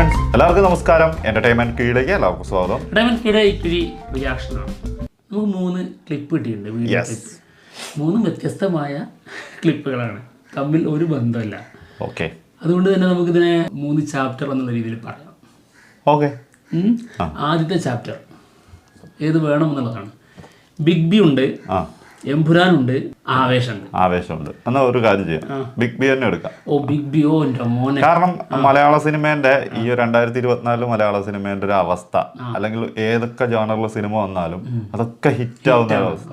Friends, എല്ലാവർക്കും നമസ്കാരം. Entertainment കീഴിലേക്ക് എല്ലാവർക്കും സ്വാഗതം. എന്റർടൈൻമെന്റ് കീഴിലെ ഇത്തിരി റിയാക്ഷനാണ്. നമുക്ക് 3 ക്ലിപ്പ് കിട്ടിയിട്ടുണ്ട്, വീഡിയോ ക്ലിപ്പ്. 3 വ്യത്യസ്തമായ ക്ലിപ്പുകളാണ്, തമ്മിൽ ഒരു ബന്ധമില്ല. ഓക്കെ, അതുകൊണ്ട് തന്നെ നമുക്കിതിനെ 3 ചാപ്റ്റർ എന്നുള്ള രീതിയിൽ പറയാം. ഓക്കെ. ആദ്യത്തെ ചാപ്റ്റർ ഏത് വേണം എന്നുള്ളതാണ്. ബിഗ് ബി ഉണ്ട്, എംപുരാൻ ഉണ്ട്, ആവേശമുണ്ട്. എന്നാൽ ഒരു കാര്യം ചെയ്യാം, ബിഗ് ബി തന്നെ എടുക്കാം. ബിഗ് ബി, എൻ്റെ മോനെ. കാരണം മലയാള സിനിമേന്റെ ഈ 2024 മലയാള സിനിമേന്റെ ഒരു അവസ്ഥ, അല്ലെങ്കിൽ ഏതൊക്കെ ജോണറിലെ സിനിമ വന്നാലും അതൊക്കെ ഹിറ്റ് ആവുന്ന ഒരു അവസ്ഥ.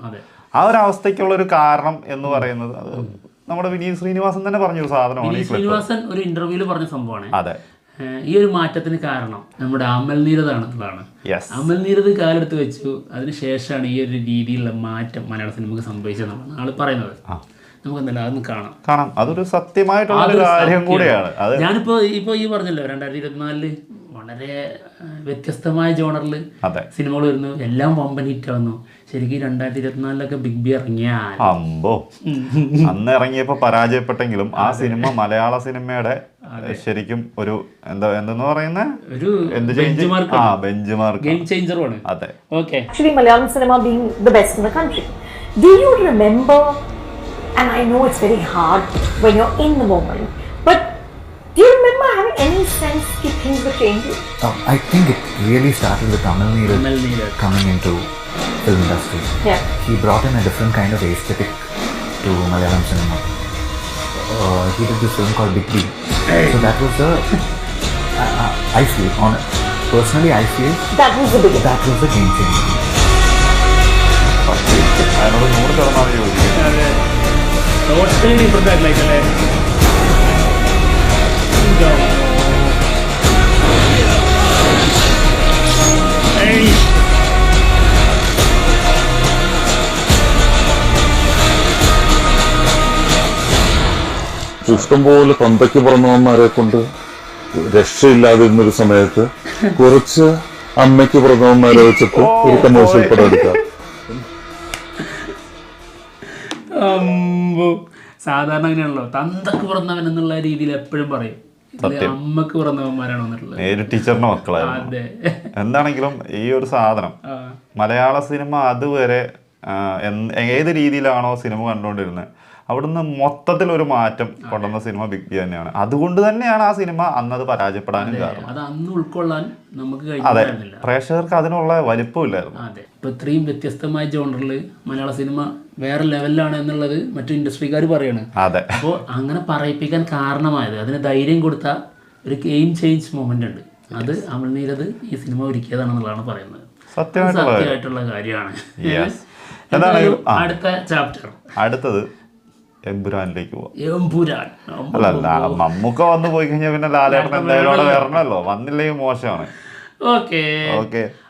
ആ ഒരു അവസ്ഥയ്ക്കുള്ള ഒരു കാരണം എന്ന് പറയുന്നത് അത് നമ്മുടെ വിനീത് ശ്രീനിവാസൻ തന്നെ പറഞ്ഞൊരു സാധനമാണ്. ശ്രീനിവാസൻ ഒരു ഇന്റർവ്യൂവിൽ പറഞ്ഞ സംഭവമാണ്. അതെ, ഈ ഒരു മാറ്റത്തിന് കാരണം നമ്മുടെ അമൽ നീരദാണെന്നുള്ളതാണ്. അമൽ നീരദ് കാലെടുത്ത് വെച്ചു, അതിനുശേഷമാണ് ഈ ഒരു രീതിയിലുള്ള മാറ്റം മലയാള സിനിമക്ക് സംഭവിച്ചതെന്നാണ് ആള് പറയുന്നത്. നമുക്ക് എന്തായാലും അതൊന്ന് കാണാം. അതൊരു സത്യമായിട്ടുള്ള കാര്യം കൂടിയാണ്. ഞാനിപ്പോ ഈ പറഞ്ഞല്ലോ 2024 വളരെ വ്യത്യസ്തമായ ജോണറിൽ സിനിമകൾ വരുന്നു, എല്ലാം വമ്പൻ ഹിറ്റ് ആവുന്നു. ശരിക്കും 2024 ബിഗ് ബി അന്ന് ഇറങ്ങിയപ്പോ പരാജയപ്പെട്ടെങ്കിലും ആ സിനിമ മലയാള സിനിമയുടെ ശരിക്കും ഒരു എന്തെന്ന് പറയുന്ന ഒരു ബെഞ്ച് ഗെയിം ചേഞ്ചറുമാണ്. അതെ. Okay, actually Malayalam cinema being the best in the country. Do you remember, and I know it's very hard when you're in the moment, but do you remember having any sense that things were changing? I think it really started with Amal Neerad coming into film industry. Yeah. He brought in a different kind of aesthetic to Malayalam cinema. He did this film called Big B. So that was I feel, personally I feel that was the beginning. That was the game changer. അതിനോട് 100% യോജിക്കുന്നു. Totally different ആയിട്ടല്ലേ. ഇഷ്ടംപോലെ തന്തയ്ക്ക് പിറന്നവന്മാരെ കൊണ്ട് രക്ഷയില്ലാതിരുന്നൊരു സമയത്ത് കുറച്ച് അമ്മയ്ക്ക് പിറന്നവന്മാരെ വെച്ചിട്ട് ഒരു കമേഴ്ഷ്യൽ പടം എടുക്കാം. സാധാരണ അങ്ങനെയാണല്ലോ, തന്തക്ക് പിറന്നവൻ എന്നുള്ള രീതിയിൽ എപ്പോഴും പറയും, അമ്മക്ക് പിറന്നവന്മാരാണോ എന്നുള്ളത്. ടീച്ചറിന്റെ മക്കളായിരുന്നു. എന്താണെങ്കിലും ഈ ഒരു സാധനം മലയാള സിനിമ അതുവരെ ഏത് രീതിയിലാണോ സിനിമ കണ്ടുകൊണ്ടിരുന്നത്, അവിടുന്ന് മൊത്തത്തിൽ ഒരു മാറ്റം കൊണ്ടുവന്ന സിനിമ ബിഗ് ബി തന്നെയാണ്. അതുകൊണ്ട് തന്നെയാണ് ആ സിനിമ അന്നത് പരാജയപ്പെടാനും കാരണം. അത് അന്ന് ഉൾക്കൊള്ളാൻ നമുക്ക് അതെ, പ്രേക്ഷകർക്ക് അതിനുള്ള വലിപ്പമില്ലായിരുന്നു. അതെ, ഇപ്പൊ ഇത്രയും വ്യത്യസ്തമായ ജോണറിൽ മലയാള സിനിമ വേറെ ലെവലിലാണ് എന്നുള്ളത് മറ്റു ഇൻഡസ്ട്രിക്കാർ പറയാണ്. അതെ, അപ്പോൾ അങ്ങനെ പറയിപ്പിക്കാൻ കാരണമായത്, അതിന് ധൈര്യം കൊടുത്ത ഒരു ഗെയിം ചേഞ്ച് മൊമെന്റ് ഉണ്ട്. അത് അമൽ നീരദ് ഈ സിനിമ ഒരുക്കിയതാണെന്നുള്ളതാണ് പറയുന്നത്. സത്യമായിട്ടുള്ള കാര്യമാണ്. അടുത്ത ചാപ്റ്റർ, അടുത്തത് എമ്പുരാനിലേക്ക് പോവാം. എമ്പുരാൻ അല്ല, മമ്മൂക്ക വന്നു പോയി കഴിഞ്ഞാൽ പിന്നെ ലാലേട്ടൻ എന്തായാലും അവിടെ വരണല്ലോ, വന്നില്ലെങ്കിൽ മോശമാണ്. ഓക്കെ,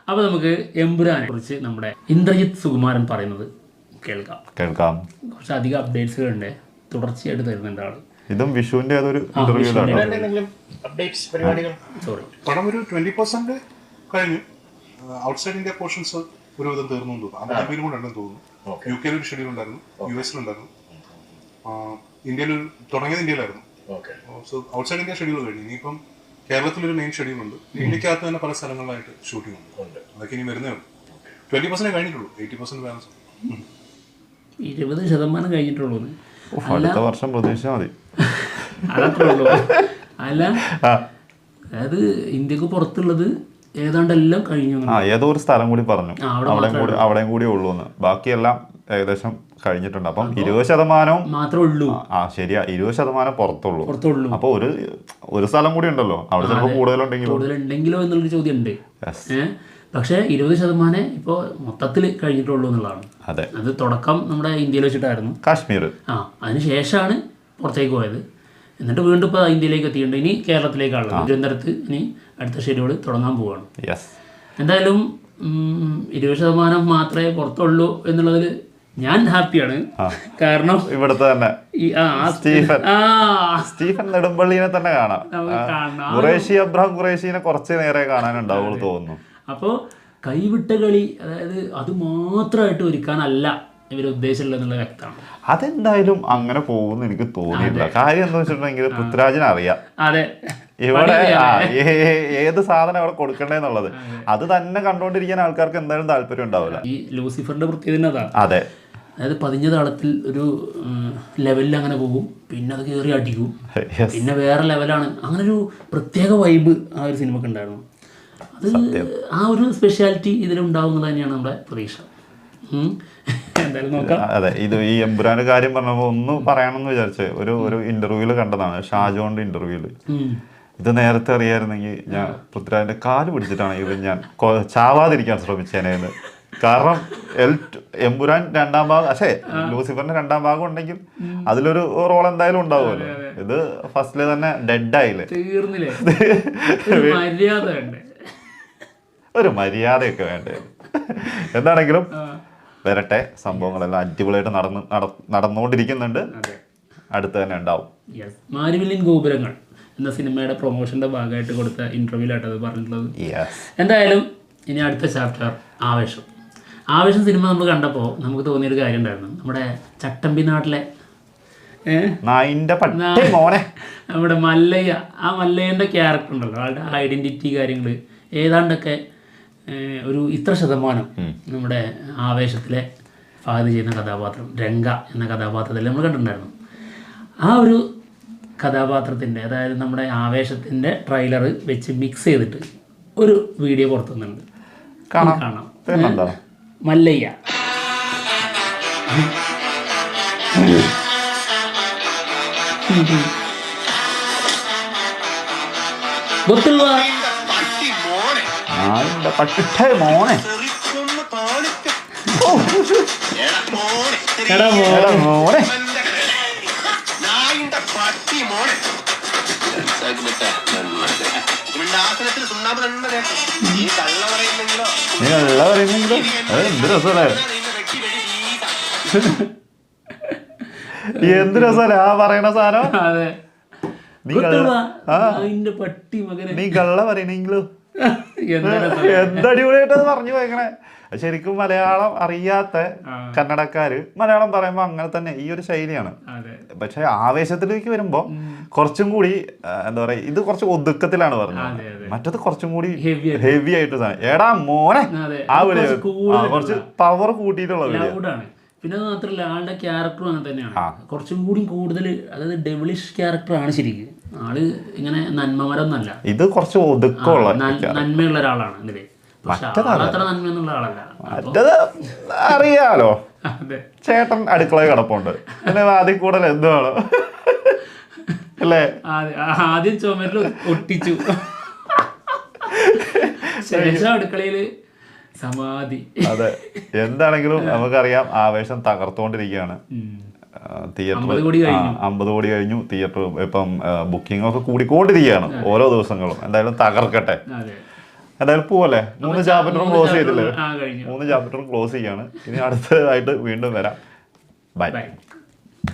അപ്പൊ നമുക്ക് എമ്പുരാനെ കുറിച്ച് നമ്മുടെ ഇന്ദ്രജിത്ത് സുകുമാരൻ പറയുന്നത് കേൾക്കാം. കുറച്ച് അധികം അപ്ഡേറ്റ്സുകളുണ്ട്, തുടർച്ചയായിട്ട് തരുന്നുണ്ട് ആള്. ഇതും വിഷുവിന്റെ അതൊരു ഇന്റർവ്യൂലാണ്. പടം ഒരു 20% കഴിഞ്ഞു. ഔട്ട്സൈഡ് ഇന്ത്യ പോർഷൻസ് ഒരുവിധം തീർന്നു തോന്നുന്നു. അബുദാബിയിലും കൊണ്ടുണ്ടെന്ന് തോന്നുന്നു. UK ഒരു ഷെഡ്യൂൾ ഉണ്ടായിരുന്നു, US ഉണ്ടായിരുന്നു, ഇന്ത്യയിൽ തുടങ്ങിയത് ഇന്ത്യയിലായിരുന്നു. സോ ഔട്ട്സൈഡ് ഇന്ത്യ ഷെഡ്യൂൾ കഴിഞ്ഞു. ഇനിയിപ്പം കേരളത്തിലൊരു മെയിൻ ഷെഡ്യൂൾ ഉണ്ട്. ഇന്ത്യക്കകത്ത് തന്നെ പല സ്ഥലങ്ങളിലായിട്ട് ഷൂട്ടിംഗ് ഉണ്ട്. അതൊക്കെ ഇനി വരുന്നേ ഉള്ളൂ. 20% കഴിഞ്ഞിട്ടുള്ളൂ, 80% ബാലൻസ്. 20% കഴിഞ്ഞിട്ടുള്ളൂ. അടുത്ത വർഷം പ്രതീക്ഷിച്ചാൽ മതി. അതത്രേ ഉള്ളൂ. അല്ല, അതായത് ഇന്ത്യക്ക് പുറത്തുള്ളത് ഏതാണ്ട് എല്ലാം കഴിഞ്ഞു. ഏതോ ഒരു സ്ഥലം കൂടി പറഞ്ഞു, അവിടെയും കൂടി ഉള്ളൂ എന്ന്. ബാക്കിയെല്ലാം ഏകദേശം കഴിഞ്ഞിട്ടുണ്ട്. അപ്പം 20% മാത്രമേ ഉള്ളൂ. ശരിയാ, 20% പുറത്തുള്ളൂ. അപ്പൊ ഒരു സ്ഥലം കൂടി ഉണ്ടല്ലോ, അവിടെ ചിലപ്പോൾ കൂടുതലുണ്ടെങ്കിലോ എന്നുള്ളൊരു ചോദ്യം ഉണ്ട്. പക്ഷെ 20% ഇപ്പോ മൊത്തത്തിൽ കഴിഞ്ഞിട്ടുള്ളൂ എന്നുള്ളതാണ്. അത് തുടക്കം നമ്മുടെ ഇന്ത്യയിൽ വെച്ചിട്ടായിരുന്നു, കാശ്മീർ. അതിനുശേഷമാണ് പുറത്തേക്ക് പോയത്. എന്നിട്ട് വീണ്ടും ഇപ്പോൾ ഇന്ത്യയിലേക്ക് എത്തിയിട്ടുണ്ട്. ഇനി കേരളത്തിലേക്കാണ്, തിരുവനന്തപുരത്ത് ഇനി അടുത്ത ഷെഡ്യൂൾ തുടങ്ങാൻ പോവുകയാണ്. എന്തായാലും 20% മാത്രമേ പുറത്തുള്ളൂ എന്നുള്ളതിൽ ഞാൻ ഹാപ്പിയാണ്. കാരണം ഇവിടുത്തെ തന്നെ സ്റ്റീഫൻ നെടുമ്പള്ളിനെ തന്നെ കാണാം. അബ്രഹാം ഖുറേഷിനെ കുറച്ച് നേരെ കാണാനുണ്ടാവുള്ളൂ തോന്നുന്നു. അപ്പോൾ കൈവിട്ട കളി, അതായത് അത് മാത്രമായിട്ട് ഒരുക്കാനല്ല ഇവർ ഉദ്ദേശിച്ചില്ലെന്നുള്ള വ്യക്തമാണ്. അതെന്തായാലും അങ്ങനെ പോകുമെന്ന് എനിക്ക് തോന്നിയില്ല. കാര്യം എന്താ വെച്ചിട്ടുണ്ടെങ്കിൽ പൃഥ്വിരാജിനെ അറിയാം അതെ ഇവിടെ ഏത് സാധനം അവിടെ കൊടുക്കണ്ടേന്നുള്ളത്. അത് തന്നെ കണ്ടുകൊണ്ടിരിക്കാൻ ആൾക്കാർക്ക് എന്തായാലും താല്പര്യം ഉണ്ടാവില്ല. ഈ ലൂസിഫറിന്റെ പ്രത്യേകത അതാണ്. അതെ, അതായത് പതിഞ്ഞ താളത്തിൽ ഒരു ലെവലിൽ അങ്ങനെ പോകും, പിന്നെ അത് കയറി അടിക്കും, പിന്നെ വേറെ ലെവലാണ്. അങ്ങനെ ഒരു പ്രത്യേക വൈബ് ആ ഒരു സിനിമക്ക് ഉണ്ടായിരുന്നു. അത് ആ ഒരു സ്പെഷ്യാലിറ്റി ഇതിലുണ്ടാവും എന്നുള്ളത് തന്നെയാണ് നമ്മുടെ പ്രതീക്ഷ. എന്തായാലും നോക്കാം. അതെ, ഇത് ഈ എമ്പുരാന്റെ കാര്യം പറഞ്ഞപ്പോൾ ഒന്ന് പറയണമെന്ന് വിചാരിച്ചേ, ഒരു ഇന്റർവ്യൂല് കണ്ടതാണ്, ഷാജോന്റെ ഇന്റർവ്യൂല്. ഇത് നേരത്തെ അറിയായിരുന്നെങ്കിൽ ഞാൻ പൃഥ്വിരാജിന്റെ കാല് പിടിച്ചിട്ടാണെങ്കിൽ ഞാൻ ചാവാതിരിക്കാൻ ശ്രമിച്ചേനേന്ന്. കാരണം എമ്പുരാൻ 2ാം ഭാഗം, ലൂസിഫറിന്റെ 2ാം ഭാഗം ഉണ്ടെങ്കിൽ അതിലൊരു റോൾ എന്തായാലും ഉണ്ടാവുമല്ലോ. ഇത് ഫസ്റ്റില് തന്നെ ഡെഡായില്ലേ, തീർന്നില്ലേ, ഒരു മര്യാദയൊക്കെ വേണ്ടേ. എന്താണെങ്കിലും വരട്ടെ, സംഭവങ്ങളെല്ലാം അടിപൊളിയായിട്ട് നടന്നുകൊണ്ടിരിക്കുന്നുണ്ട്, അടുത്ത് തന്നെ ഉണ്ടാവും. മാരിവില്ലിൻ ഗോപുരങ്ങൾ എന്ന സിനിമയുടെ പ്രൊമോഷന്റെ ഭാഗമായിട്ട് കൊടുത്ത ഇന്റർവ്യൂലായിട്ട് അത് പറഞ്ഞിട്ടുള്ളത്. എന്തായാലും ഇനി അടുത്ത ചാപ്റ്റർ ആവേശം സിനിമ നമ്മൾ കണ്ടപ്പോൾ നമുക്ക് തോന്നിയൊരു കാര്യം ഉണ്ടായിരുന്നു. നമ്മുടെ ചട്ടമ്പി നാട്ടിലെ നമ്മുടെ മല്ലയ്യ, ആ മല്ലയ്യൻ്റെ ക്യാരക്ടർ ഉണ്ടല്ലോ, ആളുടെ ഐഡൻറ്റിറ്റി കാര്യങ്ങൾ ഏതാണ്ടൊക്കെ ഒരു ഇത്ര ശതമാനം നമ്മുടെ ആവേശത്തിലെ ഫഹദ് ചെയ്യുന്ന കഥാപാത്രം രംഗ എന്ന കഥാപാത്രത്തിൽ നമ്മൾ കണ്ടിട്ടുണ്ടായിരുന്നു. ആ ഒരു കഥാപാത്രത്തിൻ്റെ, അതായത് നമ്മുടെ ആവേശത്തിൻ്റെ ട്രെയിലർ വെച്ച് മിക്സ് ചെയ്തിട്ട് ഒരു വീഡിയോ പുറത്തു വന്നിട്ടുണ്ട്, കാണാം. മല്ലയ്യ ಗೊತ್ತಿಲ್ವಾ? മോനെ എന്ത് രസല്ലേ ആ പറയണ സാധനം. നീ കള്ള പറയണെങ്കിലോ എന്തടിപൊളിയായിട്ടത് പറഞ്ഞു പോയക്കണേ. ശരിക്കും മലയാളം അറിയാത്ത കന്നഡക്കാര് മലയാളം പറയുമ്പോൾ അങ്ങനെ തന്നെ ഈ ഒരു ശൈലിയാണ്. പക്ഷെ ആവേശത്തിലേക്ക് വരുമ്പോ കുറച്ചും കൂടി എന്താ പറയാ, ഇത് കുറച്ച് ഒതുക്കത്തിലാണ് പറഞ്ഞത്, മറ്റത് കുറച്ചും കൂടി ഹെവി ആയിട്ട് എടാ മോനെ ആ വിളി കുറച്ച് പവർ കൂട്ടിയിട്ടുള്ള വിളിയാണ്. പിന്നെ അത് മാത്രമല്ല, ആളുടെ ക്യാരക്ടറും അങ്ങനെ തന്നെയാണ്, കുറച്ചും കൂടി കൂടുതൽ, അതായത് ഡെവിളിഷ് ക്യാരക്ടറാണ് ശരിക്കും. ആള് ഇങ്ങനെ നന്മമരൊന്നല്ല, ഇത് കുറച്ച് ഒതുക്കമുള്ള നന്മയുള്ള ഒരാളാണ് ഇതില്. അത്ര നന്മയൊന്നുള്ള ആളല്ല. മറ്റത് അറിയാലോ, ചേട്ടൻ അടുക്കള കിടപ്പുണ്ട്, പിന്നെ അതിൽ കൂടുതൽ എന്തുവാണോ അല്ലേ. ആദ്യം ചുമരിൽ ഒട്ടിച്ചു, ശേഷം അടുക്കളയില് സമാധി. അതെ, എന്താണെങ്കിലും നമുക്കറിയാം ആവേശം തകർത്തുകൊണ്ടിരിക്കുകയാണ്. തിയേറ്റർ 50 കോടി കഴിഞ്ഞു. തിയേറ്റർ ഇപ്പം ബുക്കിംഗ് ഒക്കെ കൂടിക്കൊണ്ടിരിക്കുകയാണ് ഓരോ ദിവസങ്ങളും. എന്തായാലും തകർക്കട്ടെ. എന്തായാലും പോവല്ലേ, 3 ചാപ്റ്ററും ക്ലോസ് ചെയ്തില്ലേ, 3 ചാപ്റ്ററും ക്ലോസ് ചെയ്യാണ്. ഇനി അടുത്തതായിട്ട് വീണ്ടും വരാം. ബൈ.